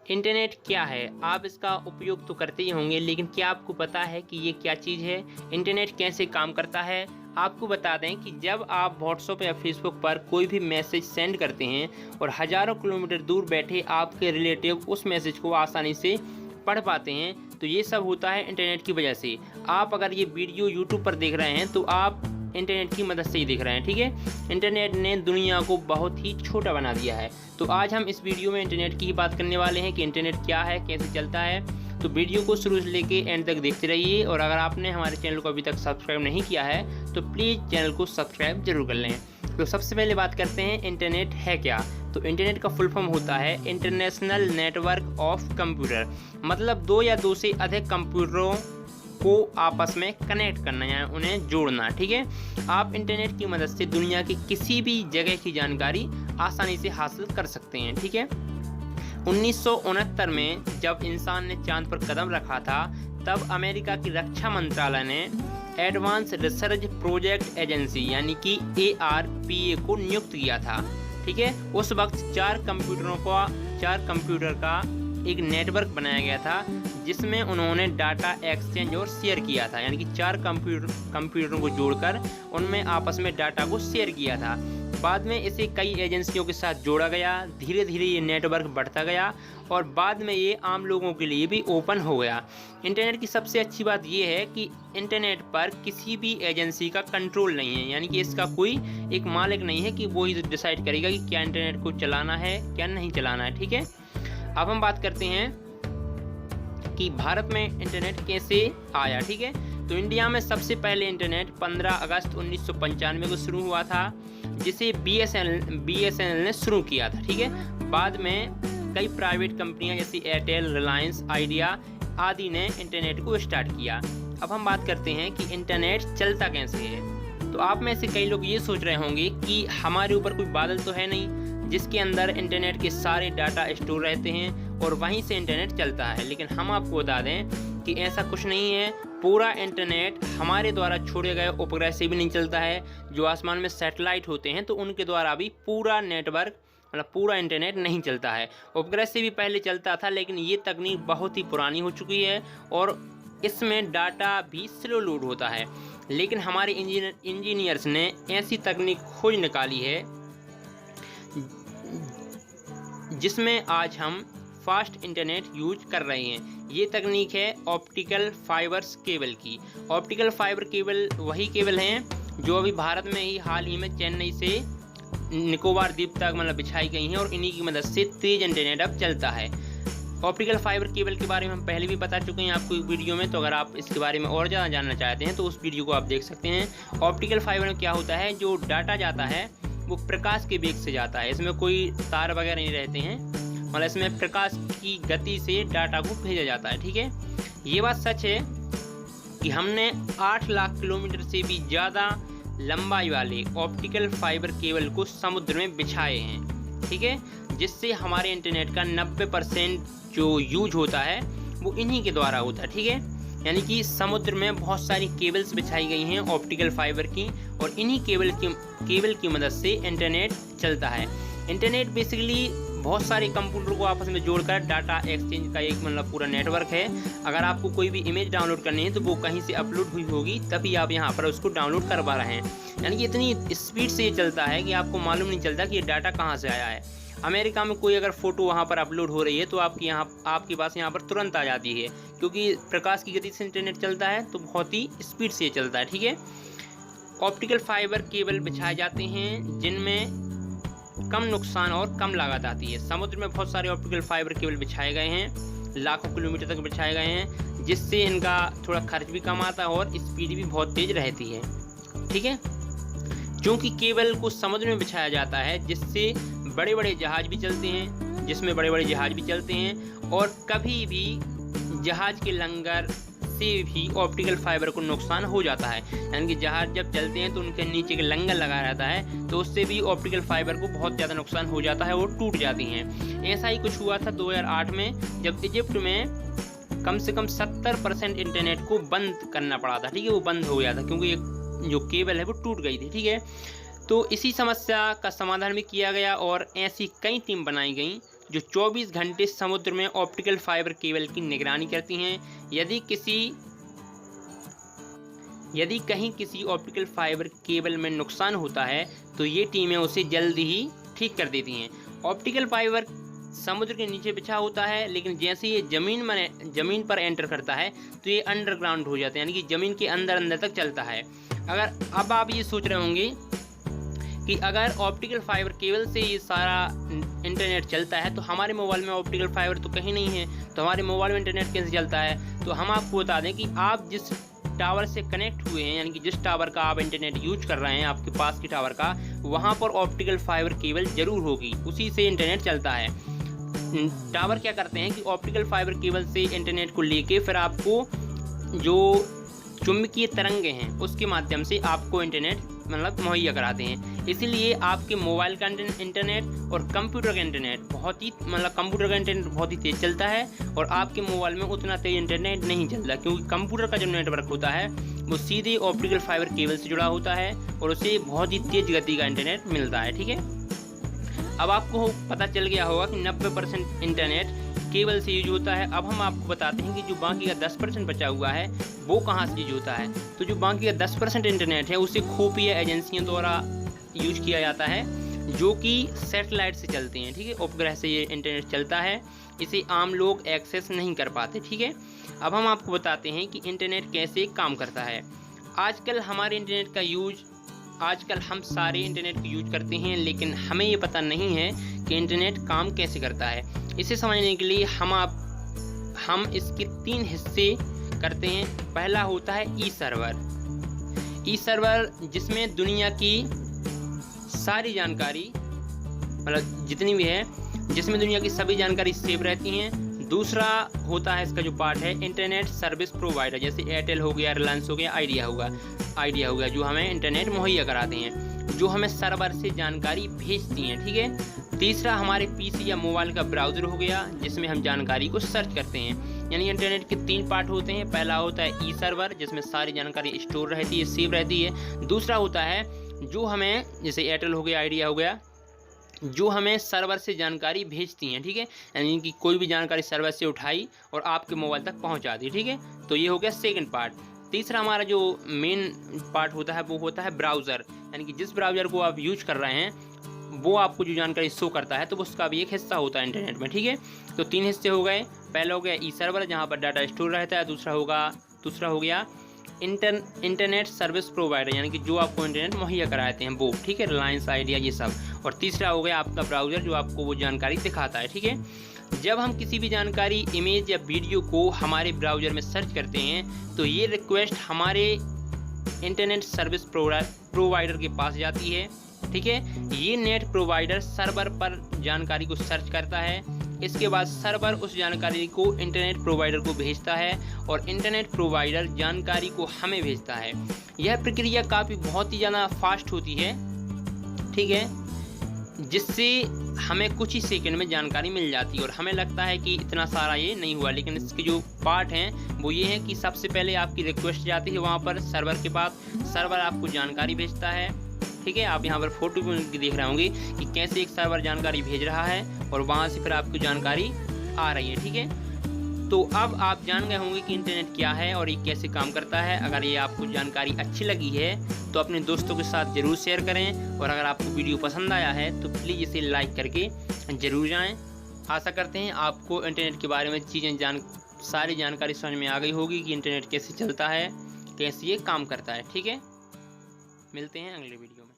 Internet क्या है? आप इसका उपयोग तो करते ही होंगे, लेकिन क्या आपको पता है कि ये क्या चीज़ है? इंटरनेट कैसे काम करता है? आपको बता दें कि जब आप व्हाट्सएप या फेसबुक पर कोई भी मैसेज सेंड करते हैं और हज़ारों किलोमीटर दूर बैठे आपके रिलेटिव उस मैसेज को आसानी से पढ़ पाते हैं, तो ये सब होता है इंटरनेट की वजह से। आप अगर ये वीडियो यूट्यूब पर देख रहे हैं तो आप इंटरनेट की मदद से ही देख रहे हैं, ठीक है। इंटरनेट ने दुनिया को बहुत ही छोटा बना दिया है। तो आज हम इस वीडियो में इंटरनेट की ही बात करने वाले हैं कि इंटरनेट क्या है, कैसे चलता है। तो वीडियो को शुरू से लेके एंड तक देखते रहिए, और अगर आपने हमारे चैनल को अभी तक सब्सक्राइब नहीं किया है तो प्लीज़ चैनल को सब्सक्राइब जरूर कर लें। तो सबसे पहले बात करते हैं इंटरनेट है क्या। तो इंटरनेट का फुल फॉर्म होता है इंटरनेशनल नेटवर्क ऑफ कंप्यूटर, मतलब दो या दो से अधिक कंप्यूटरों को आपस में कनेक्ट करना या उन्हें जोड़ना, ठीक है। आप इंटरनेट की मदद से दुनिया की किसी भी जगह की जानकारी आसानी से हासिल कर सकते हैं, ठीक है। 1969 में जब इंसान ने चांद पर कदम रखा था, तब अमेरिका की रक्षा मंत्रालय ने एडवांस रिसर्च प्रोजेक्ट एजेंसी यानी कि ARPA को नियुक्त किया था, ठीक है। उस वक्त चार कंप्यूटर का एक नेटवर्क बनाया गया था, जिसमें उन्होंने डाटा एक्सचेंज और शेयर किया था, यानी कि चार कंप्यूटरों को जोड़कर उनमें आपस में डाटा को शेयर किया था। बाद में इसे कई एजेंसियों के साथ जोड़ा गया, धीरे धीरे ये नेटवर्क बढ़ता गया और बाद में ये आम लोगों के लिए भी ओपन हो गया। इंटरनेट की सबसे अच्छी बात ये है कि इंटरनेट पर किसी भी एजेंसी का कंट्रोल नहीं है, यानी कि इसका कोई एक मालिक नहीं है कि वो ही डिसाइड करेगा कि क्या इंटरनेट को चलाना है क्या नहीं चलाना है, ठीक है। अब हम बात करते हैं कि भारत में इंटरनेट कैसे आया, ठीक है। तो इंडिया में सबसे पहले इंटरनेट 15 अगस्त 1995 को शुरू हुआ था, जिसे BSNL ने शुरू किया था, ठीक है। बाद में कई प्राइवेट कंपनियां जैसे एयरटेल, रिलायंस, आइडिया आदि ने इंटरनेट को स्टार्ट किया। अब हम बात करते हैं कि इंटरनेट चलता कैसे है। तो आप में से कई लोग ये सोच रहे होंगे कि हमारे ऊपर कोई बादल तो है नहीं जिसके अंदर इंटरनेट के सारे डाटा स्टोर रहते हैं और वहीं से इंटरनेट चलता है, लेकिन हम आपको बता दें कि ऐसा कुछ नहीं है। पूरा इंटरनेट हमारे द्वारा छोड़े गए उपग्रह से भी नहीं चलता है। जो आसमान में सैटेलाइट होते हैं तो उनके द्वारा भी पूरा नेटवर्क मतलब पूरा इंटरनेट नहीं चलता है। उपग्रह से भी पहले चलता था, लेकिन ये तकनीक बहुत ही पुरानी हो चुकी है और इसमें डाटा भी स्लो लोड होता है। लेकिन हमारे इंजीनियर्स ने ऐसी तकनीक खोज निकाली है जिसमें आज हम फास्ट इंटरनेट यूज कर रहे हैं। ये तकनीक है ऑप्टिकल फाइबर्स केबल की। ऑप्टिकल फाइबर केबल वही केबल हैं जो अभी भारत में ही हाल ही में चेन्नई से निकोबार द्वीप तक मतलब बिछाई गई हैं और इन्हीं की मदद से तेज इंटरनेट अब चलता है। ऑप्टिकल फाइबर केबल के बारे में हम पहले भी बता चुके हैं आपको एक वीडियो में, तो अगर आप इसके बारे में और ज़्यादा जानना चाहते हैं तो उस वीडियो को आप देख सकते हैं। ऑप्टिकल फाइबर में क्या होता है, जो डाटा जाता है वो प्रकाश के वेग से जाता है। इसमें कोई तार वगैरह नहीं रहते हैं, मतलब इसमें प्रकाश की गति से डाटा को भेजा जाता है, ठीक है। ये बात सच है कि हमने 8 लाख किलोमीटर से भी ज़्यादा लंबाई वाले ऑप्टिकल फाइबर केबल को समुद्र में बिछाए हैं, ठीक है, जिससे हमारे इंटरनेट का 90% जो यूज होता है वो इन्हीं के द्वारा होता है, ठीक है। यानी कि समुद्र में बहुत सारी केबल्स बिछाई गई हैं ऑप्टिकल फाइबर की, और इन्हीं केबल की मदद से इंटरनेट चलता है। इंटरनेट बेसिकली बहुत सारे कंप्यूटर को आपस में जोड़कर डाटा एक्सचेंज का एक मतलब पूरा नेटवर्क है। अगर आपको कोई भी इमेज डाउनलोड करनी है तो वो कहीं से अपलोड हुई होगी, तभी आप यहाँ पर उसको डाउनलोड करवा रहे हैं। यानी कि इतनी स्पीड से ये चलता है कि आपको मालूम नहीं चलता कि ये डाटा कहाँ से आया है। अमेरिका में कोई अगर फोटो वहाँ पर अपलोड हो रही है तो आपके पास यहाँ पर तुरंत आ जाती है, क्योंकि प्रकाश की गति से इंटरनेट चलता है तो बहुत ही स्पीड से चलता है, ठीक है। ऑप्टिकल फाइबर केबल बिछाए जाते हैं जिनमें कम नुकसान और कम लागत आती है। समुद्र में बहुत सारे ऑप्टिकल फाइबर केबल बिछाए गए हैं, लाखों किलोमीटर तक बिछाए गए हैं, जिससे इनका थोड़ा खर्च भी कम आता है और स्पीड भी बहुत तेज रहती है, ठीक है। क्योंकि केबल को समुद्र में बिछाया जाता है जिससे बड़े बड़े जहाज भी चलते हैं, और कभी भी जहाज के लंगर से भी ऑप्टिकल फाइबर को नुकसान हो जाता है। यानी कि जहाज जब चलते हैं तो उनके नीचे के लंगर लगा रहता है, तो उससे भी ऑप्टिकल फाइबर को बहुत ज़्यादा नुकसान हो जाता है और टूट जाती हैं। ऐसा ही कुछ हुआ था 2008 में, जब इजिप्ट में कम से कम 70% इंटरनेट को बंद करना पड़ा था, ठीक है। वो बंद हो गया था क्योंकि जो केबल है वो टूट गई थी, ठीक है। तो इसी समस्या का समाधान भी किया गया और ऐसी कई टीम बनाई गई जो 24 घंटे समुद्र में ऑप्टिकल फाइबर केबल की निगरानी करती हैं। यदि कहीं किसी ऑप्टिकल फाइबर केबल में नुकसान होता है तो ये टीमें उसे जल्दी ही ठीक कर देती हैं। ऑप्टिकल फाइबर समुद्र के नीचे बिछा होता है, लेकिन जैसे ये ज़मीन पर एंटर करता है तो ये अंडरग्राउंड हो जाते हैं, यानी कि ज़मीन के अंदर तक चलता है। अब आप ये सोच रहे होंगे कि अगर ऑप्टिकल फाइबर केबल से ये सारा इंटरनेट चलता है तो हमारे मोबाइल में ऑप्टिकल फाइबर तो कहीं नहीं है, तो हमारे मोबाइल में इंटरनेट कैसे चलता है। तो हम आपको बता दें कि आप जिस टावर से कनेक्ट हुए हैं, यानी कि जिस टावर का आप इंटरनेट यूज कर रहे हैं, आपके पास के टावर का, वहाँ पर ऑप्टिकल फाइबर केबल जरूर होगी, उसी से इंटरनेट चलता है। टावर क्या करते हैं कि ऑप्टिकल फाइबर केबल से इंटरनेट को लेके फिर आपको जो चुंबकीय तरंगे हैं उसके माध्यम से आपको इंटरनेट मुहैया कराते हैं। इसीलिए आपके मोबाइल का इंटरनेट और कंप्यूटर का इंटरनेट कंप्यूटर का इंटरनेट बहुत ही तेज़ चलता है और आपके मोबाइल में उतना तेज़ इंटरनेट नहीं चलता, क्योंकि कंप्यूटर का जो नेटवर्क होता है वो सीधे ऑप्टिकल फाइबर केबल से जुड़ा होता है और उसे बहुत ही तेज़ गति का इंटरनेट मिलता है। ठीक है, अब आपको पता चल गया होगा कि 90% इंटरनेट केबल से यूज होता है। अब हम आपको बताते हैं कि जो बाकी का 10% बचा हुआ है वो कहाँ से यूज होता है। तो जो बाकी का 10% इंटरनेट है उसे खुफिया एजेंसियों द्वारा यूज किया जाता है, जो कि सैटेलाइट से चलते हैं। ठीक है, उपग्रह से ये इंटरनेट चलता है, इसे आम लोग एक्सेस नहीं कर पाते। ठीक है, अब हम आपको बताते हैं कि इंटरनेट कैसे काम करता है। आजकल हम सारे इंटरनेट को यूज करते हैं, लेकिन हमें ये पता नहीं है कि इंटरनेट काम कैसे करता है। इसे समझने के लिए हम इसके 3 हिस्से करते हैं। पहला होता है ई सर्वर, जिसमें दुनिया की सारी जानकारी जितनी भी है, जिसमें दुनिया की सभी जानकारी सेव रहती हैं। दूसरा होता है इसका जो पार्ट है इंटरनेट सर्विस प्रोवाइडर, जैसे एयरटेल हो गया, रिलायंस हो गया, आइडिया हो गया, जो हमें इंटरनेट मुहैया कराते हैं, जो हमें सर्वर से जानकारी भेजती हैं। ठीक है, तीसरा हमारे पीसी या मोबाइल का ब्राउज़र हो गया, जिसमें हम जानकारी को सर्च करते हैं। यानी इंटरनेट के 3 पार्ट होते हैं। पहला होता है ई सर्वर, जिसमें सारी जानकारी स्टोर रहती है, सेव रहती है। दूसरा होता है जो हमें, जैसे एयरटेल हो गया, आइडिया हो गया, जो हमें सर्वर से जानकारी भेजती हैं। ठीक है, यानी कि कोई भी जानकारी सर्वर से उठाई और आपके मोबाइल तक पहुंचा दी। ठीक है, तो ये हो गया सेकंड पार्ट। तीसरा हमारा जो मेन पार्ट होता है वो होता है ब्राउज़र, यानी कि जिस ब्राउज़र को आप यूज कर रहे हैं वो आपको जो जानकारी शो करता है, तो उसका भी एक हिस्सा होता है इंटरनेट में। ठीक है, तो 3 हिस्से हो गए। पहला हो गया ई सर्वर, जहाँ पर डाटा स्टोर रहता है। दूसरा हो गया इंटरनेट सर्विस प्रोवाइडर, यानी कि जो आपको इंटरनेट मुहैया कराते हैं वो। ठीक है, रिलायंस, आइडिया, ये सब। और तीसरा हो गया आपका ब्राउज़र, जो आपको वो जानकारी दिखाता है। ठीक है, जब हम किसी भी जानकारी, इमेज या वीडियो को हमारे ब्राउज़र में सर्च करते हैं तो ये रिक्वेस्ट हमारे इंटरनेट सर्विस प्रोवाइडर के पास जाती है। ठीक है, ये नेट प्रोवाइडर सर्वर पर जानकारी को सर्च करता है। इसके बाद सर्वर उस जानकारी को इंटरनेट प्रोवाइडर को भेजता है और इंटरनेट प्रोवाइडर जानकारी को हमें भेजता है। यह प्रक्रिया बहुत ही ज़्यादा फास्ट होती है। ठीक है, जिससे हमें कुछ ही सेकंड में जानकारी मिल जाती है और हमें लगता है कि इतना सारा ये नहीं हुआ, लेकिन इसके जो पार्ट हैं वो ये है कि सबसे पहले आपकी रिक्वेस्ट जाती है वहाँ पर सर्वर के पास, सर्वर आपको जानकारी भेजता है। ठीक है, आप यहाँ पर फोटो भी देख रहे होंगे कि कैसे एक सर्वर जानकारी भेज रहा है और वहाँ से फिर आपको जानकारी आ रही है। ठीक है, तो अब आप जान गए होंगे कि इंटरनेट क्या है और ये कैसे काम करता है। अगर ये आपको जानकारी अच्छी लगी है तो अपने दोस्तों के साथ ज़रूर शेयर करें, और अगर आपको वीडियो पसंद आया है तो प्लीज़ इसे लाइक करके ज़रूर जाएं। आशा करते हैं आपको इंटरनेट के बारे में सारी जानकारी समझ में आ गई होगी कि इंटरनेट कैसे चलता है, कैसे ये काम करता है। ठीक है, मिलते हैं अगले वीडियो में।